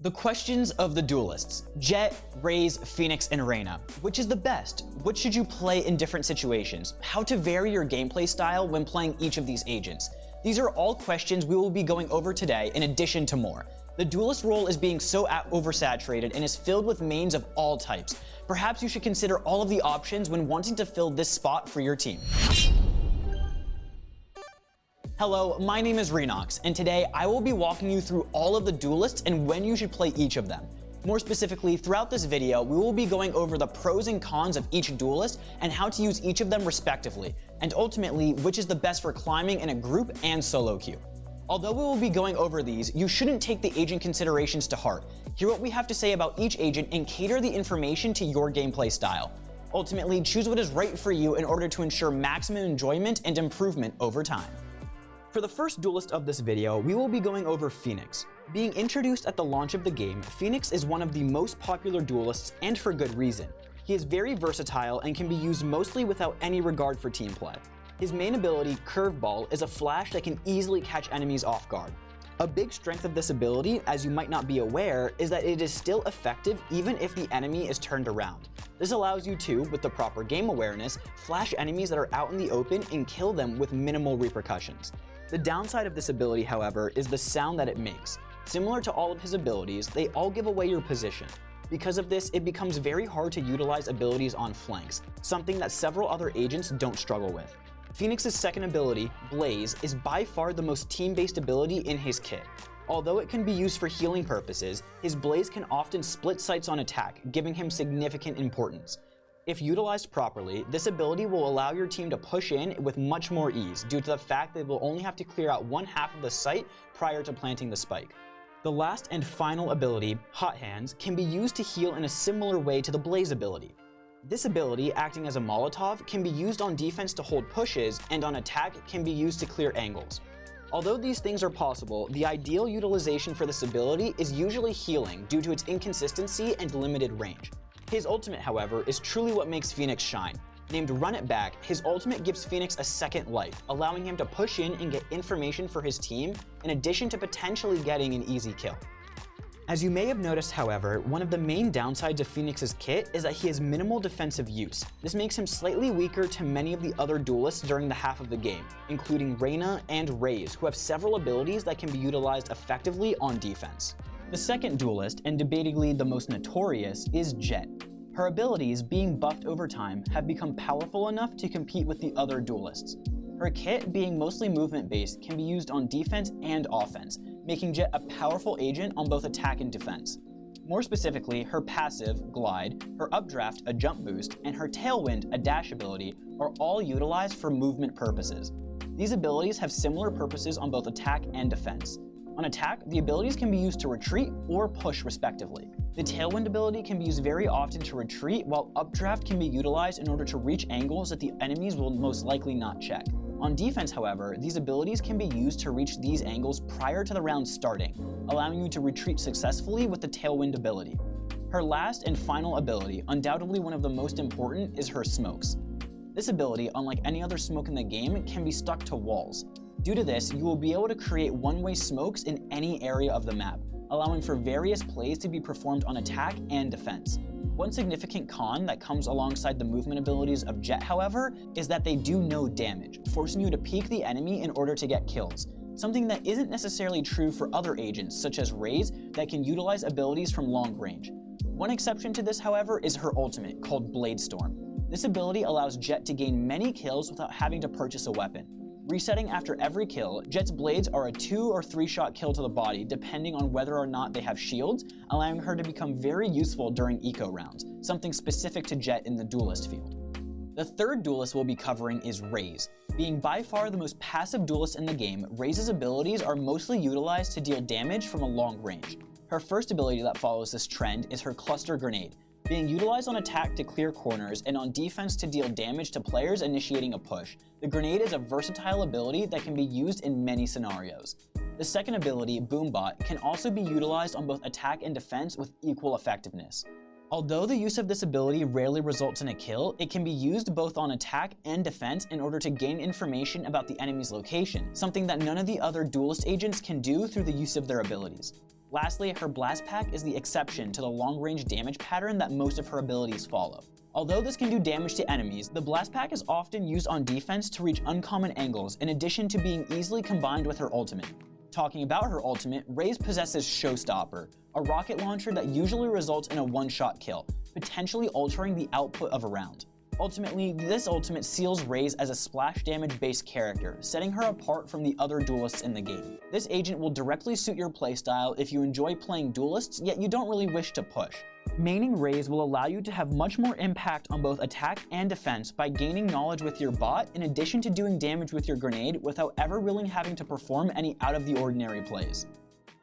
The questions of the duelists: Jett, Raze, Phoenix, and Reyna. Which is the best? What should you play in different situations? How to vary your gameplay style when playing each of these agents? These are all questions we will be going over today in addition to more. The duelist role is being so oversaturated and is filled with mains of all types. Perhaps you should consider all of the options when wanting to fill this spot for your team. Hello, my name is Renox, and today I will be walking you through all of the duelists and when you should play each of them. More specifically, throughout this video, we will be going over the pros and cons of each duelist and how to use each of them respectively, and ultimately, which is the best for climbing in a group and solo queue. Although we will be going over these, you shouldn't take the agent considerations to heart. Hear what we have to say about each agent and cater the information to your gameplay style. Ultimately, choose what is right for you in order to ensure maximum enjoyment and improvement over time. For the first duelist of this video, we will be going over Phoenix. Being introduced at the launch of the game, Phoenix is one of the most popular duelists, and for good reason. He is very versatile and can be used mostly without any regard for team play. His main ability, Curveball, is a flash that can easily catch enemies off guard. A big strength of this ability, as you might not be aware, is that it is still effective even if the enemy is turned around. This allows you to, with the proper game awareness, flash enemies that are out in the open and kill them with minimal repercussions. The downside of this ability, however, is the sound that it makes. Similar to all of his abilities, they all give away your position. Because of this, it becomes very hard to utilize abilities on flanks, something that several other agents don't struggle with. Phoenix's second ability, Blaze, is by far the most team-based ability in his kit. Although it can be used for healing purposes, his Blaze can often split sights on attack, giving him significant importance. If utilized properly, this ability will allow your team to push in with much more ease due to the fact that they will only have to clear out one half of the site prior to planting the spike. The last and final ability, Hot Hands, can be used to heal in a similar way to the Blaze ability. This ability, acting as a Molotov, can be used on defense to hold pushes, and on attack can be used to clear angles. Although these things are possible, the ideal utilization for this ability is usually healing due to its inconsistency and limited range. His ultimate, however, is truly what makes Phoenix shine. Named Run It Back, his ultimate gives Phoenix a second life, allowing him to push in and get information for his team, in addition to potentially getting an easy kill. As you may have noticed, however, one of the main downsides of Phoenix's kit is that he has minimal defensive use. This makes him slightly weaker to many of the other duelists during the half of the game, including Reyna and Raze, who have several abilities that can be utilized effectively on defense. The second duelist, and debatably the most notorious, is Jett. Her abilities, being buffed over time, have become powerful enough to compete with the other duelists. Her kit, being mostly movement-based, can be used on defense and offense, making Jett a powerful agent on both attack and defense. More specifically, her passive, Glide, her updraft, a jump boost, and her tailwind, a dash ability, are all utilized for movement purposes. These abilities have similar purposes on both attack and defense. On attack, the abilities can be used to retreat or push respectively. The tailwind ability can be used very often to retreat, while updraft can be utilized in order to reach angles that the enemies will most likely not check. On defense, however, these abilities can be used to reach these angles prior to the round starting, allowing you to retreat successfully with the tailwind ability. Her last and final ability, undoubtedly one of the most important, is her smokes. This ability, unlike any other smoke in the game, can be stuck to walls. Due to this, you will be able to create one-way smokes in any area of the map, allowing for various plays to be performed on attack and defense. One significant con that comes alongside the movement abilities of Jett, however, is that they do no damage, forcing you to peek the enemy in order to get kills, something that isn't necessarily true for other agents such as Raze that can utilize abilities from long range. One exception to this, however, is her ultimate, called Bladestorm. This ability allows Jett to gain many kills without having to purchase a weapon. Resetting after every kill, Jett's blades are a 2 or 3 shot kill to the body depending on whether or not they have shields, allowing her to become very useful during eco rounds, something specific to Jett in the duelist field. The third duelist we'll be covering is Raze. Being by far the most passive duelist in the game, Raze's abilities are mostly utilized to deal damage from a long range. Her first ability that follows this trend is her Cluster Grenade, being utilized on attack to clear corners and on defense to deal damage to players initiating a push. The grenade is a versatile ability that can be used in many scenarios. The second ability, Boombot, can also be utilized on both attack and defense with equal effectiveness. Although the use of this ability rarely results in a kill, it can be used both on attack and defense in order to gain information about the enemy's location, something that none of the other duelist agents can do through the use of their abilities. Lastly, her blast pack is the exception to the long-range damage pattern that most of her abilities follow. Although this can do damage to enemies, the blast pack is often used on defense to reach uncommon angles in addition to being easily combined with her ultimate. Talking about her ultimate, Raze possesses Showstopper, a rocket launcher that usually results in a one-shot kill, potentially altering the output of a round. Ultimately, this ultimate seals Raze as a splash damage based character, setting her apart from the other duelists in the game. This agent will directly suit your playstyle if you enjoy playing duelists yet you don't really wish to push. Maining Raze will allow you to have much more impact on both attack and defense by gaining knowledge with your bot in addition to doing damage with your grenade without ever really having to perform any out of the ordinary plays.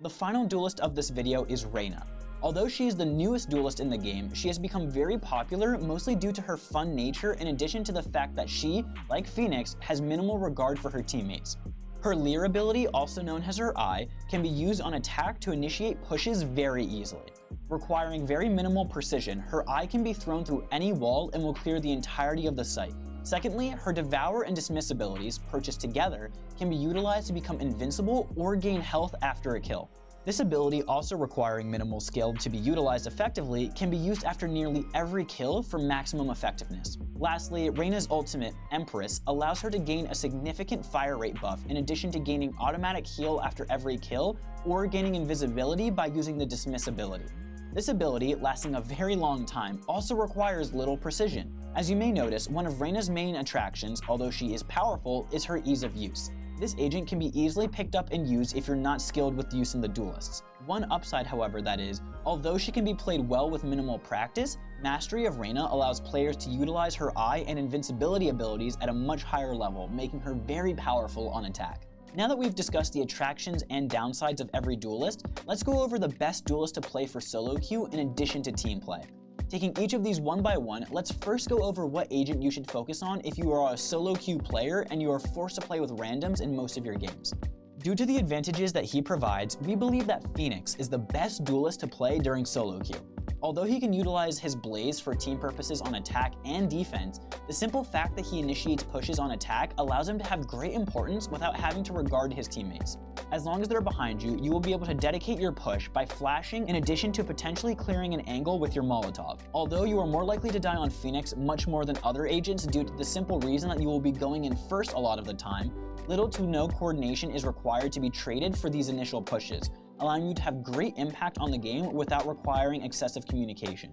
The final duelist of this video is Reyna. Although she is the newest duelist in the game, she has become very popular mostly due to her fun nature in addition to the fact that she, like Phoenix, has minimal regard for her teammates. Her Leer ability, also known as her eye, can be used on attack to initiate pushes very easily. Requiring very minimal precision, her eye can be thrown through any wall and will clear the entirety of the site. Secondly, her Devour and Dismiss abilities, purchased together, can be utilized to become invincible or gain health after a kill. This ability, also requiring minimal skill to be utilized effectively, can be used after nearly every kill for maximum effectiveness. Lastly, Reyna's ultimate, Empress, allows her to gain a significant fire rate buff in addition to gaining automatic heal after every kill or gaining invisibility by using the Dismiss ability. This ability, lasting a very long time, also requires little precision. As you may notice, one of Reyna's main attractions, although she is powerful, is her ease of use. This agent can be easily picked up and used if you're not skilled with the use in the duelists. One upside, however, that is, although she can be played well with minimal practice, mastery of Reyna allows players to utilize her eye and invincibility abilities at a much higher level, making her very powerful on attack. Now that we've discussed the attractions and downsides of every duelist, let's go over the best duelist to play for solo queue in addition to team play. Taking each of these one by one, let's first go over what agent you should focus on if you are a solo queue player and you are forced to play with randoms in most of your games. Due to the advantages that he provides, we believe that Phoenix is the best duelist to play during solo queue. Although he can utilize his Blaze for team purposes on attack and defense, the simple fact that he initiates pushes on attack allows him to have great importance without having to regard his teammates. As long as they're behind you, you will be able to dedicate your push by flashing in addition to potentially clearing an angle with your Molotov. Although you are more likely to die on Phoenix much more than other agents due to the simple reason that you will be going in first a lot of the time, little to no coordination is required to be traded for these initial pushes, allowing you to have great impact on the game without requiring excessive communication.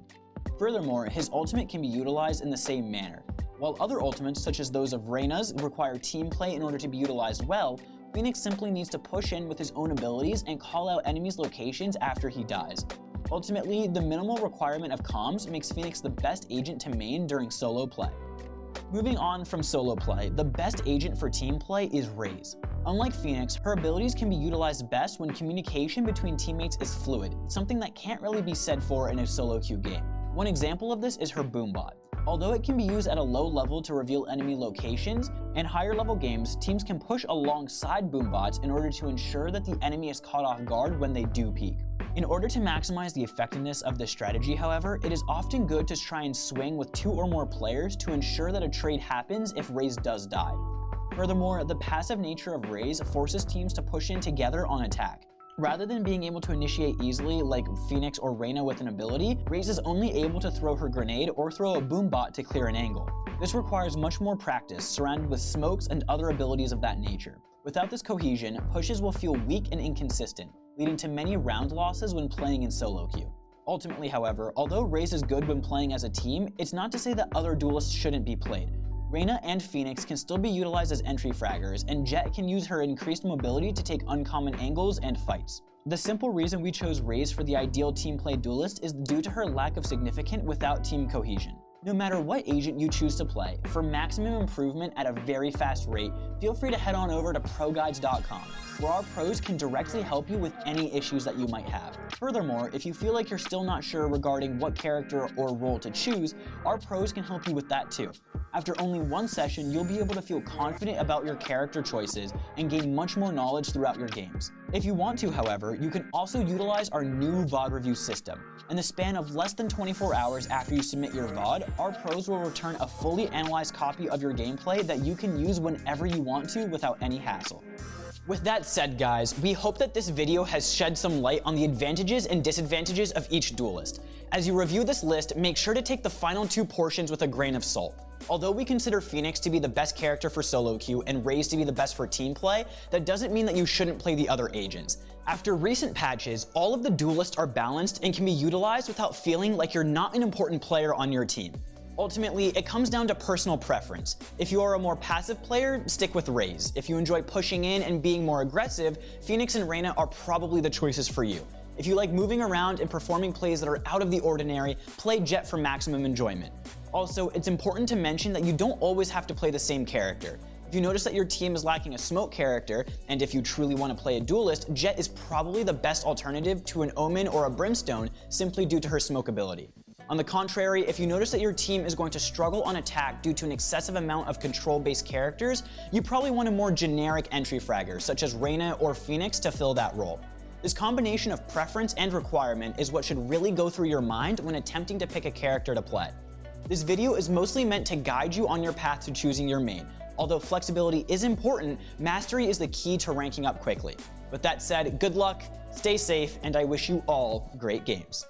Furthermore, his ultimate can be utilized in the same manner. While other ultimates, such as those of Reyna's, require team play in order to be utilized well, Phoenix simply needs to push in with his own abilities and call out enemies' locations after he dies. Ultimately, the minimal requirement of comms makes Phoenix the best agent to main during solo play. Moving on from solo play, the best agent for team play is Raze. Unlike Phoenix, her abilities can be utilized best when communication between teammates is fluid, something that can't really be said for in a solo queue game. One example of this is her Boombot. Although it can be used at a low level to reveal enemy locations, in higher level games, teams can push alongside Boombots in order to ensure that the enemy is caught off guard when they do peek. In order to maximize the effectiveness of this strategy, however, it is often good to try and swing with 2 or more players to ensure that a trade happens if Raze does die. Furthermore, the passive nature of Raze forces teams to push in together on attack. Rather than being able to initiate easily like Phoenix or Reyna with an ability, Raze is only able to throw her grenade or throw a Boombot to clear an angle. This requires much more practice, surrounded with smokes and other abilities of that nature. Without this cohesion, pushes will feel weak and inconsistent, leading to many round losses when playing in solo queue. Ultimately, however, although Raze is good when playing as a team, it's not to say that other duelists shouldn't be played. Reyna and Phoenix can still be utilized as entry fraggers, and Jett can use her increased mobility to take uncommon angles and fights. The simple reason we chose Raze for the ideal team play duelist is due to her lack of significance without team cohesion. No matter what agent you choose to play, for maximum improvement at a very fast rate, feel free to head on over to ProGuides.com, where our pros can directly help you with any issues that you might have. Furthermore, if you feel like you're still not sure regarding what character or role to choose, our pros can help you with that too. After only one session, you'll be able to feel confident about your character choices and gain much more knowledge throughout your games. If you want to, however, you can also utilize our new VOD review system. In the span of less than 24 hours after you submit your VOD, our pros will return a fully analyzed copy of your gameplay that you can use whenever you want to without any hassle. With that said, guys, we hope that this video has shed some light on the advantages and disadvantages of each duelist. As you review this list, make sure to take the final 2 portions with a grain of salt. Although we consider Phoenix to be the best character for solo queue and Raze to be the best for team play, that doesn't mean that you shouldn't play the other agents. After recent patches, all of the duelists are balanced and can be utilized without feeling like you're not an important player on your team. Ultimately, it comes down to personal preference. If you are a more passive player, stick with Raze. If you enjoy pushing in and being more aggressive, Phoenix and Reyna are probably the choices for you. If you like moving around and performing plays that are out of the ordinary, play Jett for maximum enjoyment. Also, it's important to mention that you don't always have to play the same character. If you notice that your team is lacking a smoke character, and if you truly want to play a duelist, Jett is probably the best alternative to an Omen or a Brimstone simply due to her smoke ability. On the contrary, if you notice that your team is going to struggle on attack due to an excessive amount of control-based characters, you probably want a more generic entry fragger, such as Reyna or Phoenix, to fill that role. This combination of preference and requirement is what should really go through your mind when attempting to pick a character to play. This video is mostly meant to guide you on your path to choosing your main. Although flexibility is important, mastery is the key to ranking up quickly. With that said, good luck, stay safe, and I wish you all great games.